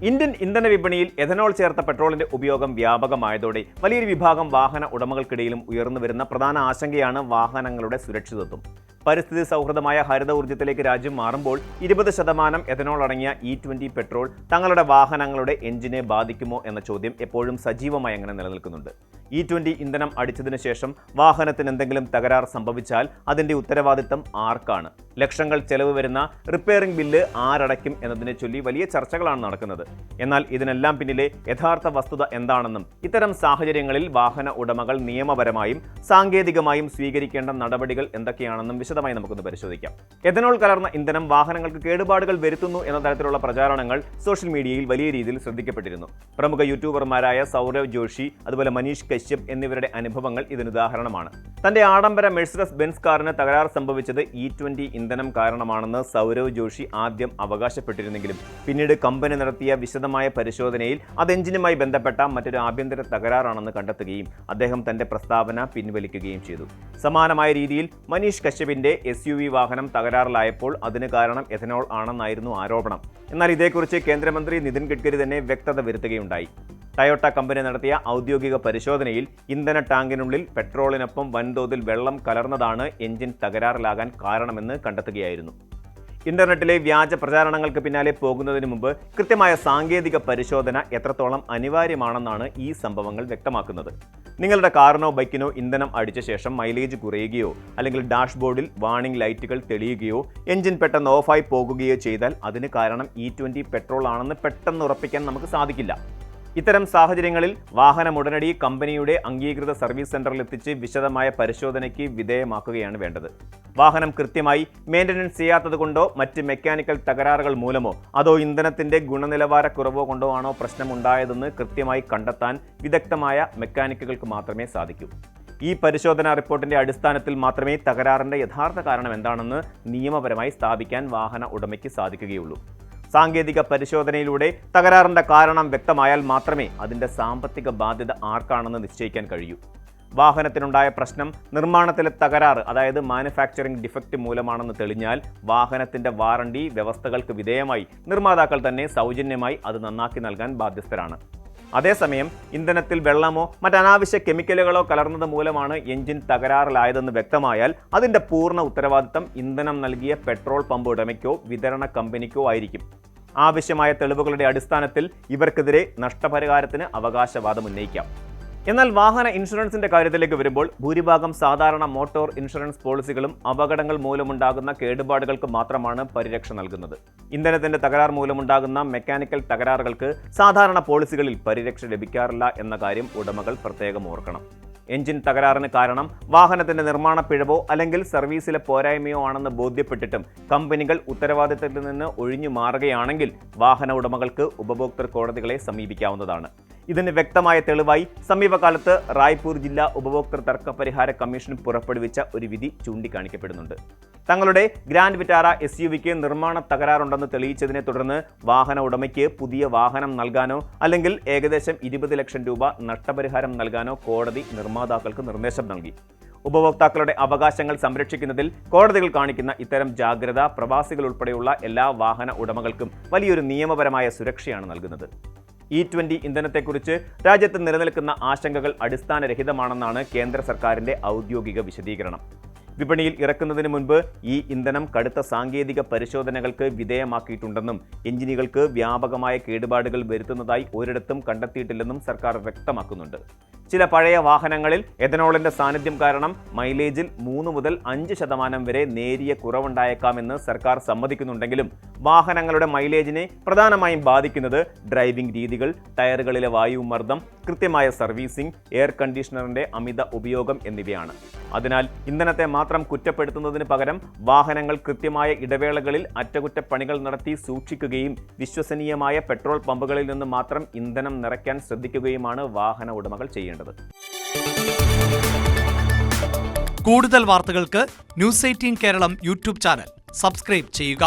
Indian ഇന്ധന വിപണിയിൽ ethanol ചേർത്ത പെട്രോളിന്റെ ഉപയോഗം വ്യാപകമായതോടെ വലിയൊരു വിഭാഗം വാഹന ഉടമകൾക്കിടയിലും ഉയർന്നുവരുന്ന പ്രധാന ആശങ്കയാണ് വാഹനങ്ങളുടെ സുരക്ഷിതത്വം. പരിസ്ഥിതി സൗഹൃദമായ ഹരിത ഊർജ്ജത്തിലേക്ക് രാജ്യം മാറുമ്പോൾ 20% എഥനോൾ അടങ്ങിയ E20 പെട്രോൾ തങ്ങളുടെ വാഹനങ്ങളുടെ എഞ്ചിനെ ബാധിക്കുമോ എന്ന ചോദ്യം എപ്പോഴും സജീവമായി അങ്ങനെ നിലനിൽക്കുന്നുണ്ട്. E20 ഇന്ധനം അടിച്ചതിനു ശേഷം വാഹനത്തിന് എന്തെങ്കിലും തകരാർ സംഭവിച്ചാൽ അതിന്റെ ഉത്തരവാദിത്തം ആർക്കാണ്? ലക്ഷങ്ങൾ ചെലവ് വരുന്ന റിപ്പയറിംഗ് ബില്ല് ആരടയ്ക്കും എന്നതിനെ ചൊല്ലി വലിയ ചർച്ചകളാണ് നടക്കുന്നത്. എന്നാൽ ഇതിനെല്ലാം പിന്നിലെ യഥാർത്ഥ വസ്തുത എന്താണെന്നും ഇത്തരം സാഹചര്യങ്ങളിൽ വാഹന ഉടമകൾ നിയമപരമായും സാങ്കേതികമായും സ്വീകരിക്കേണ്ട നടപടികൾ എന്തൊക്കെയാണെന്നും വിശദമായി നമുക്കൊന്ന് പരിശോധിക്കാം. എഥനോൾ കലർന്ന ഇന്ധനം വാഹനങ്ങൾക്ക് കേടുപാടുകൾ വരുത്തുന്നു എന്ന തരത്തിലുള്ള പ്രചാരണങ്ങൾ സോഷ്യൽ മീഡിയയിൽ വലിയ രീതിയിൽ ശ്രദ്ധിക്കപ്പെട്ടിരുന്നു. പ്രമുഖ യൂട്യൂബർമാരായ സൗരവ് ജോഷി, അതുപോലെ മനീഷ് കശ്യപ് എന്നിവരുടെ അനുഭവങ്ങൾ ഇതിനുദാഹരണമാണ്. തന്റെ ആഡംബര മെഴ്സിഡസ് ബെൻസ് കാറിന് തകരാർ സംഭവിച്ചത് E20 ഇന്ധനം കാരണമാണെന്ന് സൗരവ് ജോഷി ആദ്യം അവകാശപ്പെട്ടിരുന്നെങ്കിലും പിന്നീട് കമ്പനി നടത്തിയ വിശദമായ പരിശോധനയിൽ അത് എഞ്ചിനുമായി ബന്ധപ്പെട്ട മറ്റൊരു ആഭ്യന്തര തകരാറാണെന്ന് കണ്ടെത്തുകയും അദ്ദേഹം തന്റെ പ്രസ്താവന പിൻവലിക്കുകയും ചെയ്തു. സമാനമായ രീതിയിൽ മനീഷ് കശ്യപിന്റെ SUV വാഹനം തകരാറിലായപ്പോൾ അതിന് കാരണം എഥനോൾ ആണെന്നായിരുന്നു ആരോപണം. എന്നാൽ ഇതേക്കുറിച്ച് കേന്ദ്രമന്ത്രി നിതിൻ ഗഡ്കരി തന്നെ വ്യക്തത വരുത്തുകയുണ്ടായി. ടയോട്ട കമ്പനി നടത്തിയ ഔദ്യോഗിക പരിശോധനയിൽ ഇന്ധന ടാങ്കിനുള്ളിൽ പെട്രോളിനൊപ്പം വൻതോതിൽ വെള്ളം കലർന്നതാണ് എഞ്ചിൻ തകരാറിലാകാൻ കാരണമെന്ന് കണ്ടെത്തുകയായിരുന്നു. ഇന്റർനെറ്റിലെ വ്യാജ പ്രചാരണങ്ങൾക്ക് പിന്നാലെ പോകുന്നതിന് മുമ്പ് കൃത്യമായ സാങ്കേതിക പരിശോധന എത്രത്തോളം അനിവാര്യമാണെന്നാണ് ഈ സംഭവങ്ങൾ വ്യക്തമാക്കുന്നത്. നിങ്ങളുടെ കാറിനോ ബൈക്കിനോ ഇന്ധനം അടിച്ച ശേഷം മൈലേജ് കുറയുകയോ അല്ലെങ്കിൽ ഡാഷ്ബോർഡിൽ വാർണിംഗ് ലൈറ്റുകൾ തെളിയുകയോ എഞ്ചിൻ പെട്ടെന്ന് ഓഫായി പോകുകയോ ചെയ്താൽ അതിന് കാരണം E20 പെട്രോൾ ആണെന്ന് പെട്ടെന്ന് ഉറപ്പിക്കാൻ നമുക്ക് സാധിക്കില്ല. ഇത്തരം സാഹചര്യങ്ങളിൽ വാഹനം ഉടനടി കമ്പനിയുടെ അംഗീകൃത സർവീസ് സെന്ററിൽ എത്തിച്ച് വിശദമായ പരിശോധനയ്ക്ക് വിധേയമാക്കുകയാണ് വേണ്ടത്. വാഹനം കൃത്യമായി മെയിൻ്റനൻസ് ചെയ്യാത്തതുകൊണ്ടോ മറ്റ് മെക്കാനിക്കൽ തകരാറുകൾ മൂലമോ അതോ ഇന്ധനത്തിന്റെ ഗുണനിലവാരക്കുറവോ കൊണ്ടോ ആണോ പ്രശ്നമുണ്ടായതെന്ന് കൃത്യമായി കണ്ടെത്താൻ വിദഗ്ധമായ മെക്കാനിക്കുകൾക്ക് മാത്രമേ സാധിക്കൂ. ഈ പരിശോധനാ റിപ്പോർട്ടിന്റെ അടിസ്ഥാനത്തിൽ മാത്രമേ തകരാറിന്റെ യഥാർത്ഥ കാരണം എന്താണെന്ന് നിയമപരമായി സ്ഥാപിക്കാൻ വാഹന ഉടമയ്ക്ക് സാധിക്കുകയുള്ളൂ. സാങ്കേതിക പരിശോധനയിലൂടെ തകരാറിന്റെ കാരണം വ്യക്തമായാൽ മാത്രമേ അതിന്റെ സാമ്പത്തിക ബാധ്യത ആർക്കാണെന്ന് നിശ്ചയിക്കാൻ കഴിയൂ. വാഹനത്തിനുണ്ടായ പ്രശ്നം നിർമ്മാണത്തിലെ തകരാറ്, അതായത് മാനുഫാക്ചറിംഗ് ഡിഫക്റ്റ് മൂലമാണെന്ന് തെളിഞ്ഞാൽ വാഹനത്തിന്റെ വാറണ്ടി വ്യവസ്ഥകൾക്ക് വിധേയമായി നിർമ്മാതാക്കൾ തന്നെ സൗജന്യമായി അത് നന്നാക്കി നൽകാൻ ബാധ്യസ്ഥരാണ്. അതേസമയം ഇന്ധനത്തിൽ വെള്ളമോ മറ്റനാവശ്യ കെമിക്കലുകളോ കലർന്നത് മൂലമാണ് എഞ്ചിൻ തകരാറിലായതെന്ന് വ്യക്തമായാൽ അതിന്റെ പൂർണ്ണ ഉത്തരവാദിത്തം ഇന്ധനം നൽകിയ പെട്രോൾ പമ്പ് ഉടമയ്ക്കോ വിതരണ കമ്പനിക്കോ ആയിരിക്കും. ആവശ്യമായ തെളിവുകളുടെ അടിസ്ഥാനത്തിൽ ഇവർക്കെതിരെ നഷ്ടപരിഹാരത്തിന് അവകാശവാദം ഉന്നയിക്കാം. എന്നാൽ വാഹന ഇൻഷുറൻസിന്റെ കാര്യത്തിലേക്ക് വരുമ്പോൾ ഭൂരിഭാഗം സാധാരണ മോട്ടോർ ഇൻഷുറൻസ് പോളിസികളും അപകടങ്ങൾ മൂലമുണ്ടാകുന്ന കേടുപാടുകൾക്ക് മാത്രമാണ് പരിരക്ഷ നൽകുന്നത്. ഇന്ധനത്തിന്റെ തകരാർ മൂലമുണ്ടാകുന്ന മെക്കാനിക്കൽ തകരാറുകൾക്ക് സാധാരണ പോളിസികളിൽ പരിരക്ഷ ലഭിക്കാറില്ല എന്ന കാര്യം ഉടമകൾ പ്രത്യേകം ഓർക്കണം. എഞ്ചിൻ തകരാറിന് കാരണം വാഹനത്തിന്റെ നിർമ്മാണ പിഴവോ അല്ലെങ്കിൽ സർവീസിലെ പോരായ്മയോ ആണെന്ന് ബോധ്യപ്പെട്ടിട്ടും കമ്പനികൾ ഉത്തരവാദിത്തത്തിൽ നിന്ന് ഒഴിഞ്ഞു മാറുകയാണെങ്കിൽ വാഹന ഉടമകൾക്ക് ഉപഭോക്തൃ കോടതികളെ സമീപിക്കാവുന്നതാണ്. ഇതിന് വ്യക്തമായ തെളിവായി സമീപകാലത്ത് റായ്പൂർ ജില്ലാ ഉപഭോക്തൃ തർക്ക പരിഹാര കമ്മീഷൻ പുറപ്പെടുവിച്ച ഒരു വിധി ചൂണ്ടിക്കാണിക്കപ്പെടുന്നുണ്ട്. തങ്ങളുടെ ഗ്രാൻഡ് വിറ്റാര SUVക്ക് നിർമ്മാണ തകരാറുണ്ടെന്ന് തെളിയിച്ചതിനെ തുടർന്ന് വാഹന ഉടമയ്ക്ക് പുതിയ വാഹനം നൽകാനോ അല്ലെങ്കിൽ ഏകദേശം 20 ലക്ഷം രൂപ നഷ്ടപരിഹാരം നൽകാനോ കോടതി നിർമ്മാതാക്കൾക്ക് നിർദ്ദേശം നൽകി. ഉപഭോക്താക്കളുടെ അവകാശങ്ങൾ സംരക്ഷിക്കുന്നതിൽ കോടതികൾ കാണിക്കുന്ന ഇത്തരം ജാഗ്രത പ്രവാസികൾ ഉൾപ്പെടെയുള്ള എല്ലാ വാഹന ഉടമകൾക്കും വലിയൊരു നിയമപരമായ സുരക്ഷയാണ് നൽകുന്നത്. E20 ഇന്ധനത്തെക്കുറിച്ച് രാജ്യത്ത് നിലനിൽക്കുന്ന ആശങ്കകൾ അടിസ്ഥാനരഹിതമാണെന്നാണ് കേന്ദ്ര സർക്കാരിന്റെ ഔദ്യോഗിക വിശദീകരണം. വിപണിയിൽ ഇറക്കുന്നതിന് മുൻപ് ഈ ഇന്ധനം കടുത്ത സാങ്കേതിക പരിശോധനകൾക്ക് വിധേയമാക്കിയിട്ടുണ്ടെന്നും എഞ്ചിനുകൾക്ക് വ്യാപകമായ കേടുപാടുകൾ വരുത്തുന്നതായി ഒരിടത്തും കണ്ടെത്തിയിട്ടില്ലെന്നും സർക്കാർ വ്യക്തമാക്കുന്നുണ്ട്. ചില പഴയ വാഹനങ്ങളിൽ എഥനോളിന്റെ സാന്നിധ്യം കാരണം മൈലേജിൽ 3 മുതൽ 5% വരെ നേരിയ കുറവുണ്ടായേക്കാമെന്ന് സർക്കാർ സമ്മതിക്കുന്നുണ്ടെങ്കിലും വാഹനങ്ങളുടെ മൈലേജിനെ പ്രധാനമായും ബാധിക്കുന്നത് ഡ്രൈവിംഗ് രീതികൾ, ടയറുകളിലെ വായുമർദ്ദം, കൃത്യമായ സർവീസിംഗ്, എയർ കണ്ടീഷണറിന്റെ അമിത ഉപയോഗം എന്നിവയാണ്. അതിനാൽ ഇന്ധനത്തെ മാത്രം കുറ്റപ്പെടുത്തുന്നതിന് പകരം വാഹനങ്ങൾ കൃത്യമായ ഇടവേളകളിൽ അറ്റകുറ്റപ്പണികൾ നടത്തി സൂക്ഷിക്കുകയും വിശ്വസനീയമായ പെട്രോൾ പമ്പുകളിൽ നിന്ന് മാത്രം ഇന്ധനം നിറയ്ക്കാൻ ശ്രദ്ധിക്കുകയുമാണ് വാഹന ഉടമകൾ ചെയ്യേണ്ടത്. കൂടുതൽ വാർത്തകൾക്ക് News 18 Keralam YouTube channel subscribe ചെയ്യുക.